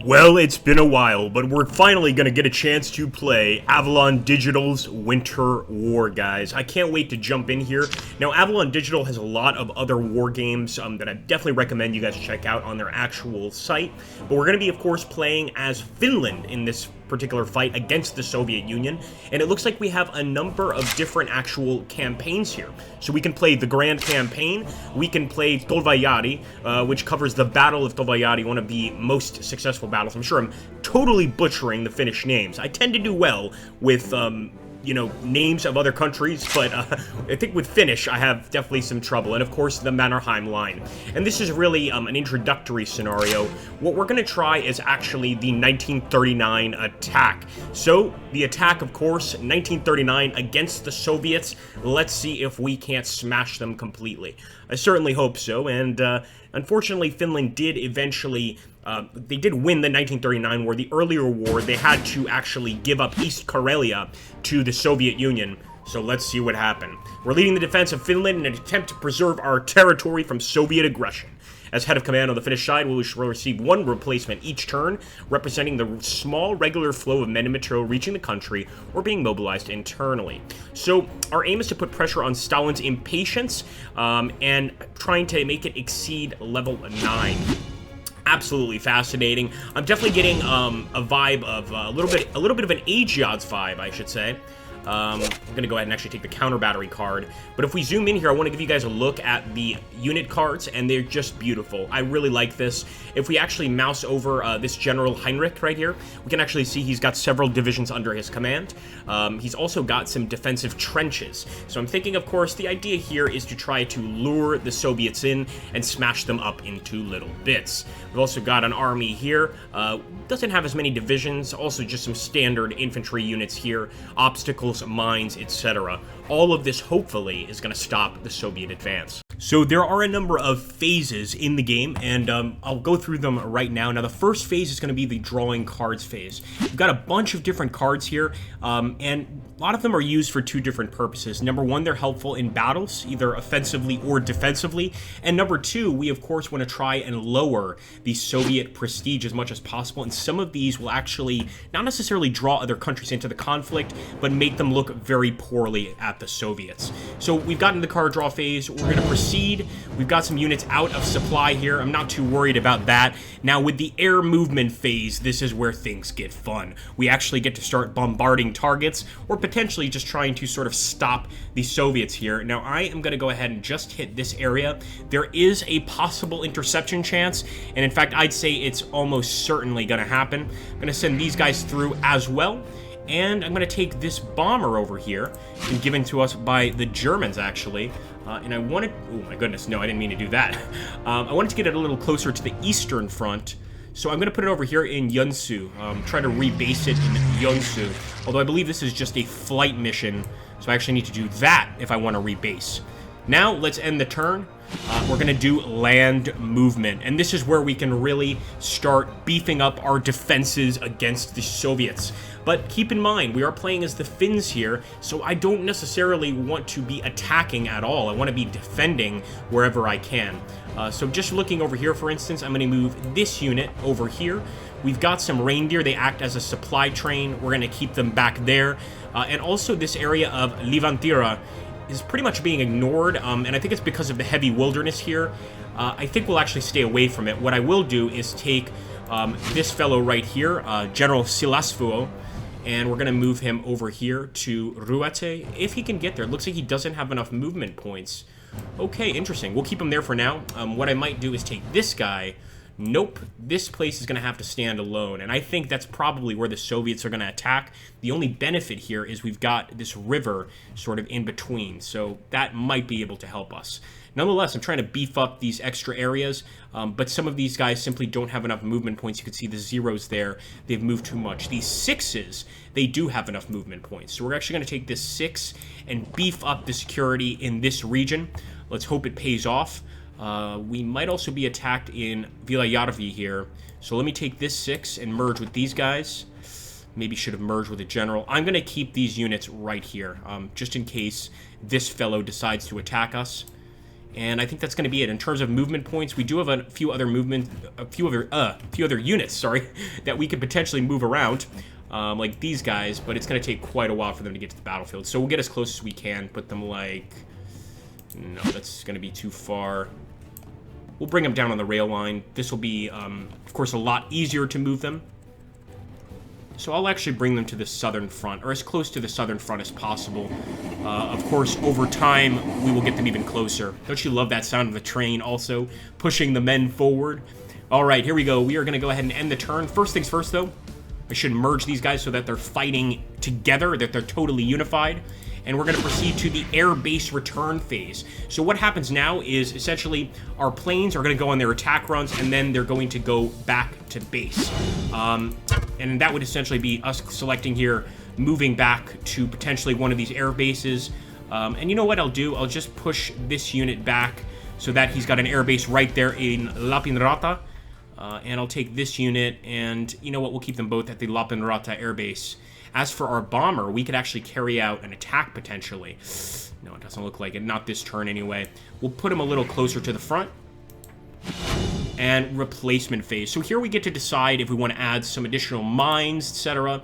Well, it's been a while, but we're finally going to get a chance to play Avalon Digital's Winter War, guys. I can't wait to jump in here. Now, Avalon Digital has a lot of other war games that I definitely recommend you guys check out on their actual site. But we're going to be, of course, playing as Finland in this particular fight against the Soviet Union, and it looks like we have a number of different actual campaigns here. So we can play the Grand Campaign, we can play Tolvajari, which covers the Battle of Tolvajari, one of the most successful battles. I'm sure I'm totally butchering the Finnish names. I tend to do well with names of other countries, but I think with Finnish, I have definitely some trouble. And of course, the Mannerheim line. And this is really an introductory scenario. What we're going to try is actually the 1939 attack. So, the attack, of course, 1939 against the Soviets. Let's see if we can't smash them completely. I certainly hope so, and unfortunately, Finland did eventually they did win the 1939 war. The earlier war, they had to actually give up East Karelia to the Soviet Union. So let's see what happened. We're leading the defense of Finland in an attempt to preserve our territory from Soviet aggression. As head of command on the Finnish side, we will receive one replacement each turn, representing the small regular flow of men and material reaching the country or being mobilized internally. So our aim is to put pressure on Stalin's impatience and trying to make it exceed level 9. Absolutely fascinating. I'm definitely getting a vibe of a little bit of an Agiod's vibe, I should say. I'm going to go ahead and actually take the counter battery card. But if we zoom in here, I want to give you guys a look at the unit cards, and they're just beautiful. I really like this. If we actually mouse over this General Heinrich right here, we can actually see he's got several divisions under his command. He's also got some defensive trenches. So I'm thinking, of course, the idea here is to try to lure the Soviets in and smash them up into little bits. We've also got an army here. Doesn't have as many divisions, also just some standard infantry units here, obstacles, mines, etc. All of this, hopefully, is going to stop the Soviet advance. So there are a number of phases in the game, and I'll go through them right now. Now, the first phase is going to be the drawing cards phase. We've got a bunch of different cards here, and a lot of them are used for two different purposes. Number one, they're helpful in battles, either offensively or defensively. And number two, we of course want to try and lower the Soviet prestige as much as possible. And some of these will actually not necessarily draw other countries into the conflict, but make them look very poorly at the Soviets. So we've gotten the card draw phase. We're going to proceed. We've got some units out of supply here. I'm not too worried about that. Now with the air movement phase, this is where things get fun. We actually get to start bombarding targets, or potentially just trying to sort of stop the Soviets here. Now, I am going to go ahead and just hit this area. There is a possible interception chance, and in fact, I'd say it's almost certainly going to happen. I'm going to send these guys through as well, and I'm going to take this bomber over here, and given to us by the Germans, actually. And I wanted... Oh, my goodness, no, I didn't mean to do that. I wanted to get it a little closer to the eastern front. So I'm going to put it over here in Yunsu, try to rebase it in Yunsu, although I believe this is just a flight mission, so I actually need to do that if I want to rebase. Now, let's end the turn. We're going to do land movement, and this is where we can really start beefing up our defenses against the Soviets. But keep in mind, we are playing as the Finns here, so I don't necessarily want to be attacking at all. I want to be defending wherever I can. So just looking over here, for instance, I'm going to move this unit over here. We've got some reindeer. They act as a supply train. We're going to keep them back there. And also this area of Livantira is pretty much being ignored, and I think it's because of the heavy wilderness here. I think we'll actually stay away from it. What I will do is take this fellow right here, General Silasvuo, and we're going to move him over here to Ruate, if he can get there. It looks like he doesn't have enough movement points. Okay, interesting. We'll keep him there for now. What I might do is take this guy. Nope, this place is going to have to stand alone, and I think that's probably where the Soviets are going to attack. The only benefit here is we've got this river sort of in between, so that might be able to help us. Nonetheless, I'm trying to beef up these extra areas, but some of these guys simply don't have enough movement points. You can see the zeros there. They've moved too much. These sixes, they do have enough movement points, so we're actually going to take this 6 and beef up the security in this region. Let's hope it pays off. We might also be attacked in Vilayarvi here. So let me take this 6 and merge with these guys. Maybe should have merged with a general. I'm going to keep these units right here, just in case this fellow decides to attack us. And I think that's going to be it. In terms of movement points, we do have a few other units, sorry, that we could potentially move around, like these guys, but it's going to take quite a while for them to get to the battlefield. So we'll get as close as we can, put them like... No, that's going to be too far. We'll bring them down on the rail line. This will be, of course, a lot easier to move them. So I'll actually bring them to the southern front, or as close to the southern front as possible. Of course, over time, we will get them even closer. Don't you love that sound of the train also, pushing the men forward? All right, here we go. We are going to go ahead and end the turn. First things first, though, I should merge these guys so that they're fighting together, that they're totally unified. And we're going to proceed to the air base return phase. So what happens now is essentially our planes are going to go on their attack runs, and then they're going to go back to base. And that would essentially be us selecting here, moving back to potentially one of these air bases. And you know what I'll do? I'll just push this unit back so that he's got an air base right there in La Pinrata. And I'll take this unit, and you know what? We'll keep them both at the La Pinrata air base. As for our bomber, we could actually carry out an attack potentially. No, it doesn't look like it. Not this turn anyway. We'll put him a little closer to the front. And replacement phase. So here we get to decide if we want to add some additional mines, etc.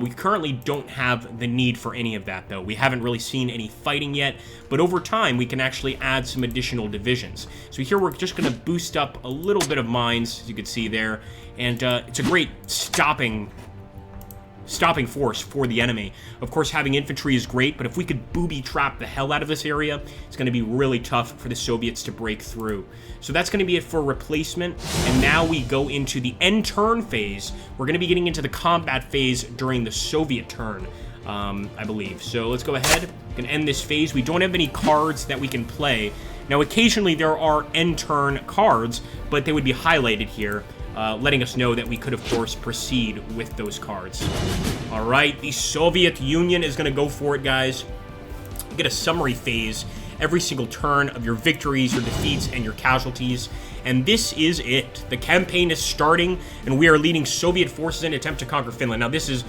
We currently don't have the need for any of that, though. We haven't really seen any fighting yet, but over time we can actually add some additional divisions. So here we're just going to boost up a little bit of mines, as you can see there, and it's a great stopping force for the enemy. Of course, having infantry is great, but if we could booby trap the hell out of this area, it's going to be really tough for the Soviets to break through. So that's going to be it for replacement, and now we go into the end turn phase. We're going to be getting into the combat phase during the Soviet turn, I believe. So let's go ahead and end this phase. We don't have any cards that we can play. Now, occasionally there are end turn cards, but they would be highlighted here, letting us know that we could, of course, proceed with those cards. All right, the Soviet Union is going to go for it, guys. You get a summary phase every single turn of your victories, your defeats, and your casualties. And this is it. The campaign is starting, and we are leading Soviet forces in an attempt to conquer Finland. Now, this is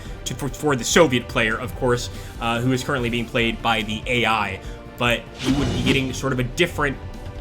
for the Soviet player, of course, who is currently being played by the AI. But you would be getting sort of a different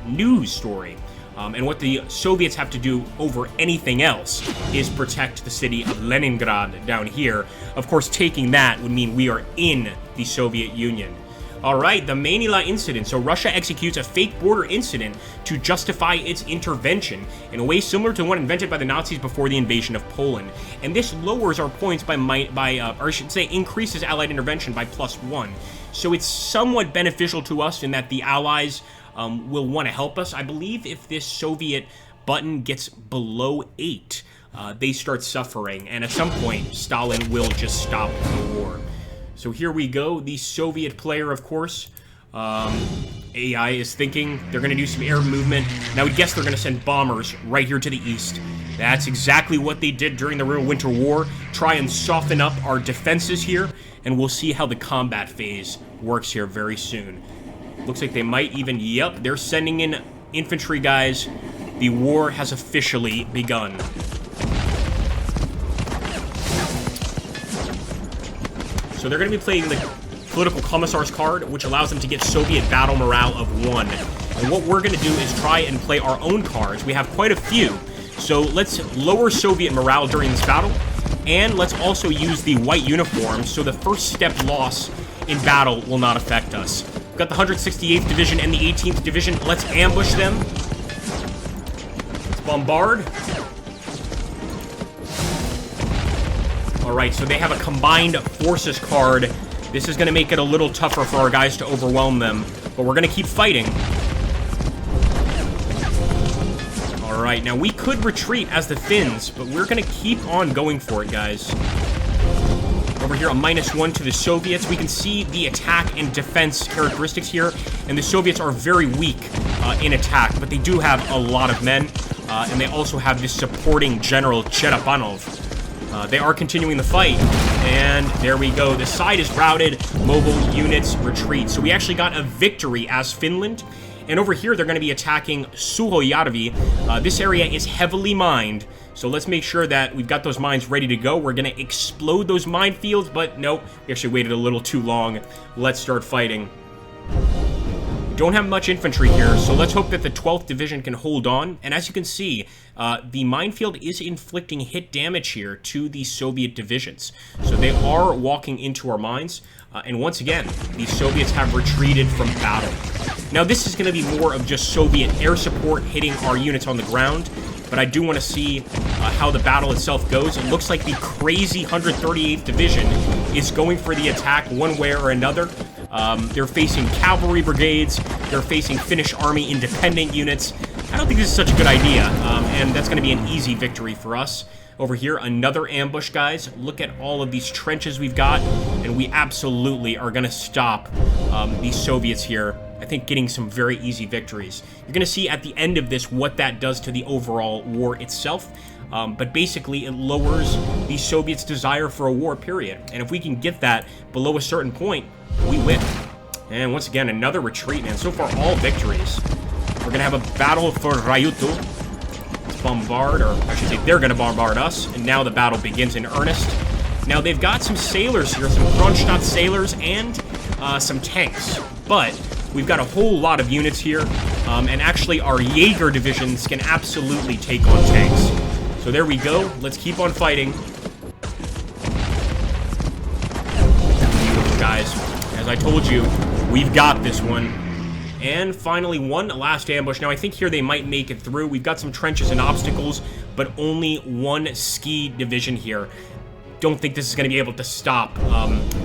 news story. And what the Soviets have to do over anything else is protect the city of Leningrad down here. Of course, taking that would mean we are in the Soviet Union. All right, the Manila incident. So Russia executes a fake border incident to justify its intervention in a way similar to one invented by the Nazis before the invasion of Poland. And this lowers our points or I should say increases Allied intervention by +1. So it's somewhat beneficial to us in that the Allies will want to help us. I believe if this Soviet button gets below 8, they start suffering, and at some point, Stalin will just stop the war. So here we go. The Soviet player, of course, AI is thinking they're going to do some air movement. Now, I would guess they're going to send bombers right here to the east. That's exactly what they did during the Real Winter War. Try and soften up our defenses here, and we'll see how the combat phase works here very soon. Looks like they might even, yep, they're sending in infantry guys. The war has officially begun. So they're going to be playing the Political Commissar's card, which allows them to get Soviet battle morale of 1. And what we're going to do is try and play our own cards. We have quite a few. So let's lower Soviet morale during this battle. And let's also use the white uniform, so the first step loss in battle will not affect us. We've got the 168th Division and the 18th Division. Let's ambush them. Let's bombard. Alright, so they have a combined forces card. This is going to make it a little tougher for our guys to overwhelm them, but we're going to keep fighting. Alright, now we could retreat as the Finns, but we're going to keep on going for it, guys. Over here, a -1 to the Soviets. We can see the attack and defense characteristics here, and the Soviets are very weak in attack, but they do have a lot of men, and they also have this supporting General Cherepanov. They are continuing the fight, and there we go. The side is routed, mobile units retreat. So we actually got a victory as Finland, and over here they're going to be attacking Suhojärvi. This area is heavily mined, so let's make sure that we've got those mines ready to go. We're going to explode those minefields, but nope, we actually waited a little too long. Let's start fighting. Don't have much infantry here, so let's hope that the 12th Division can hold on. And as you can see, the minefield is inflicting hit damage here to the Soviet divisions. So they are walking into our mines. And once again, the Soviets have retreated from battle. Now, this is going to be more of just Soviet air support hitting our units on the ground. But I do want to see how the battle itself goes. It looks like the crazy 138th Division is going for the attack one way or another. They're facing cavalry brigades. They're facing Finnish Army independent units. I don't think this is such a good idea, and that's going to be an easy victory for us. Over here, another ambush, guys. Look at all of these trenches we've got, and we absolutely are going to stop these Soviets here. I think getting some very easy victories. You're going to see at the end of this what that does to the overall war itself. But basically, it lowers the Soviets' desire for a war, period. And if we can get that below a certain point, we win. And once again, another retreat, man. So far, all victories. We're going to have a battle for Ryutu. Let's bombard, or I should say they're going to bombard us. And now the battle begins in earnest. Now, they've got some sailors here, some Kronstadt sailors, and some tanks. But we've got a whole lot of units here. And actually, our Jaeger divisions can absolutely take on tanks. So there we go. Let's keep on fighting. Beautiful, guys. As I told you, we've got this one. And finally, one last ambush. Now, I think here they might make it through. We've got some trenches and obstacles, but only one ski division here. Don't think this is going to be able to stop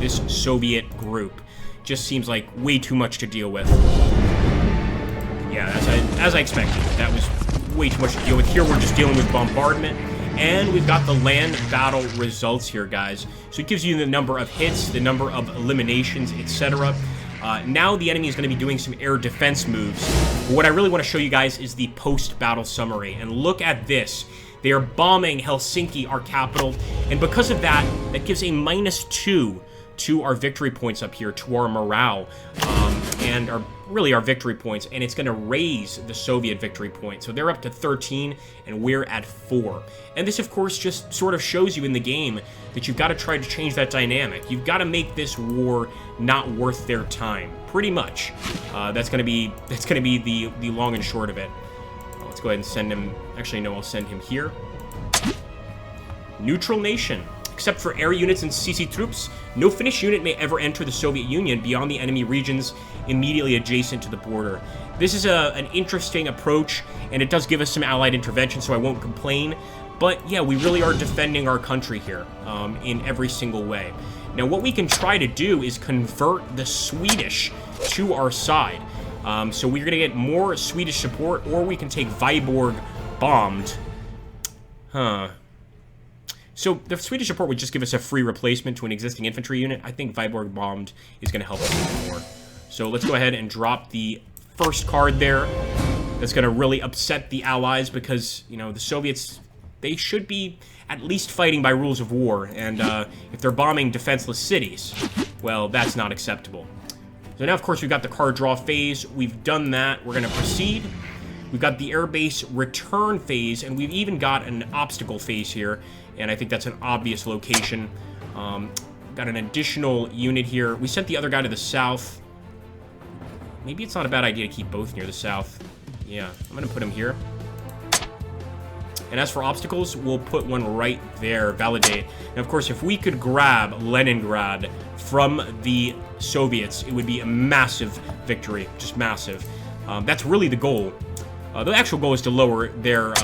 this Soviet group. Just seems like way too much to deal with. Yeah, as I expected. That was way too much to deal with. Here we're just dealing with bombardment. And we've got the land battle results here, guys. So it gives you the number of hits, the number of eliminations, etc. Now the enemy is going to be doing some air defense moves. But what I really want to show you guys is the post-battle summary. And look at this. They are bombing Helsinki, our capital. And because of that, that gives a -2 to our victory points up here, to our morale, and really our victory points, and it's going to raise the Soviet victory point. So they're up to 13, and we're at 4. And this, of course, just sort of shows you in the game that you've got to try to change that dynamic. You've got to make this war not worth their time, pretty much. That's going to be the long and short of it. Let's go ahead and send him. Actually, no, I'll send him here. Neutral nation. Except for air units and CC troops, no Finnish unit may ever enter the Soviet Union beyond the enemy regions immediately adjacent to the border. This is an interesting approach, and it does give us some allied intervention, so I won't complain. But yeah, we really are defending our country here in every single way. Now, what we can try to do is convert the Swedish to our side. So we're going to get more Swedish support, or we can take Viborg bombed. So the Swedish support would just give us a free replacement to an existing infantry unit. I think Viborg bombed is going to help us even more. So let's go ahead and drop the first card there. That's going to really upset the Allies because, you know, the Soviets, they should be at least fighting by rules of war. And if they're bombing defenseless cities, well, that's not acceptable. So now, of course, we've got the card draw phase. We've done that. We're going to proceed. We've got the airbase return phase, and we've even got an obstacle phase here. And I think that's an obvious location. Got an additional unit here. We sent the other guy to the south. Maybe it's not a bad idea to keep both near the south. Yeah, I'm going to put him here. And as for obstacles, we'll put one right there, validate. And of course, if we could grab Leningrad from the Soviets, it would be a massive victory, just massive. That's really the goal. The actual goal is to lower their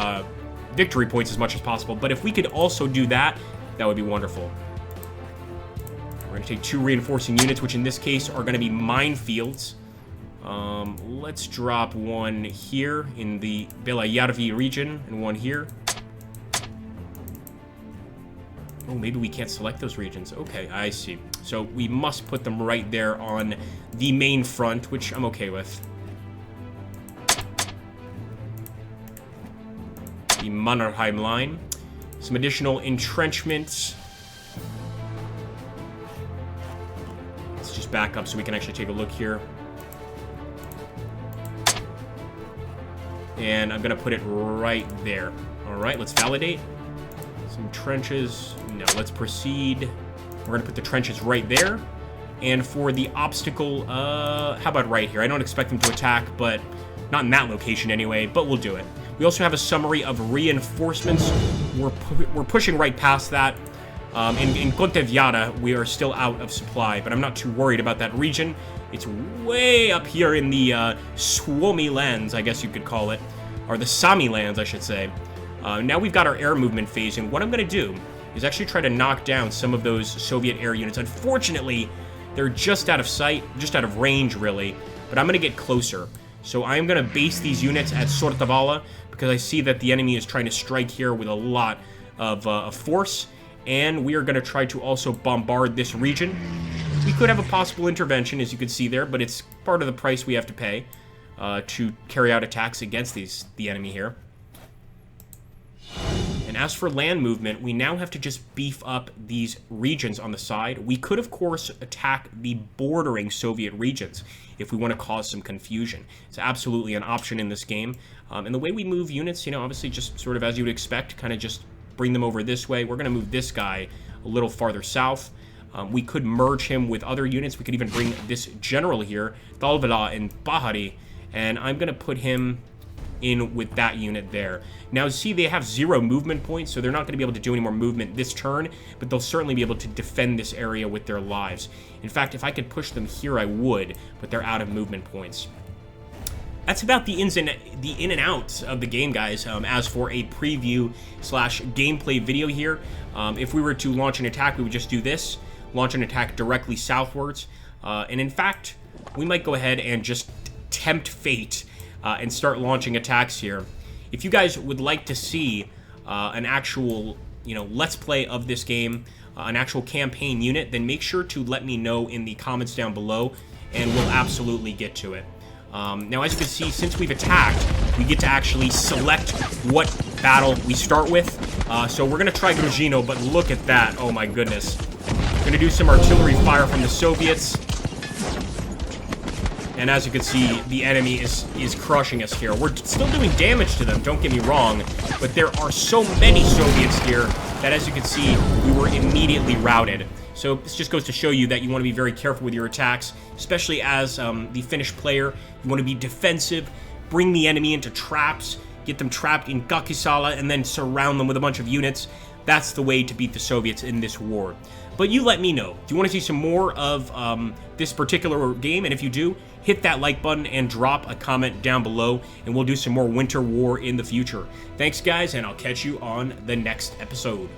victory points as much as possible, but if we could also do that, that would be wonderful. We're going to take 2 reinforcing units, which in this case are going to be minefields. Let's drop one here in the Belayarvi region and one here. Oh, maybe we can't select those regions. Okay, I see. So we must put them right there on the main front, which I'm okay with. The Mannerheim line. Some additional entrenchments. Let's just back up so we can actually take a look here. And I'm going to put it right there. All right, let's validate. Some trenches. No, let's proceed. We're going to put the trenches right there. And for the obstacle, how about right here? I don't expect them to attack, but not in that location anyway, but we'll do it. We also have a summary of reinforcements. We're pushing right past that. In Conteviada, we are still out of supply, but I'm not too worried about that region. It's way up here in the Suomi lands, I guess you could call it. Or the Sami lands, I should say. Now we've got our air movement phase, and what I'm going to do is actually try to knock down some of those Soviet air units. Unfortunately, they're just out of sight, just out of range, really. But I'm going to get closer. So I'm going to base these units at Sortavala, because I see that the enemy is trying to strike here with a lot of force. And we are going to try to also bombard this region. We could have a possible intervention, as you can see there, but it's part of the price we have to pay to carry out attacks against the enemy here. And as for land movement, we now have to just beef up these regions on the side. We could, of course, attack the bordering Soviet regions if we want to cause some confusion. It's absolutely an option in this game. And the way we move units, you know, obviously just sort of as you would expect, kind of just bring them over this way. We're going to move this guy a little farther south. We could merge him with other units. We could even bring this general here, Talvela and Bahari, and I'm going to put him in with that unit there. Now, see, they have 0 movement points, so they're not going to be able to do any more movement this turn, but they'll certainly be able to defend this area with their lives. In fact, if I could push them here, I would, but they're out of movement points. That's about the in and outs of the game, guys. As for a preview / gameplay video here, if we were to launch an attack, we would just do this, launch an attack directly southwards, and in fact, we might go ahead and just tempt fate and start launching attacks here. If you guys would like to see an actual, you know, let's play of this game, an actual campaign unit, then make sure to let me know in the comments down below, and we'll absolutely get to it. Now, as you can see, since we've attacked, we get to actually select what battle we start with. So we're going to try Gruzino, but look at that. Oh my goodness. We're going to do some artillery fire from the Soviets. And as you can see, the enemy is crushing us here. We're still doing damage to them, don't get me wrong, but there are so many Soviets here that, as you can see, we were immediately routed. So this just goes to show you that you want to be very careful with your attacks, especially as the Finnish player. You want to be defensive, bring the enemy into traps, get them trapped in Kakisala, and then surround them with a bunch of units. That's the way to beat the Soviets in this war. But you let me know. Do you want to see some more of this particular game? And if you do, hit that like button and drop a comment down below, and we'll do some more Winter War in the future. Thanks, guys, and I'll catch you on the next episode.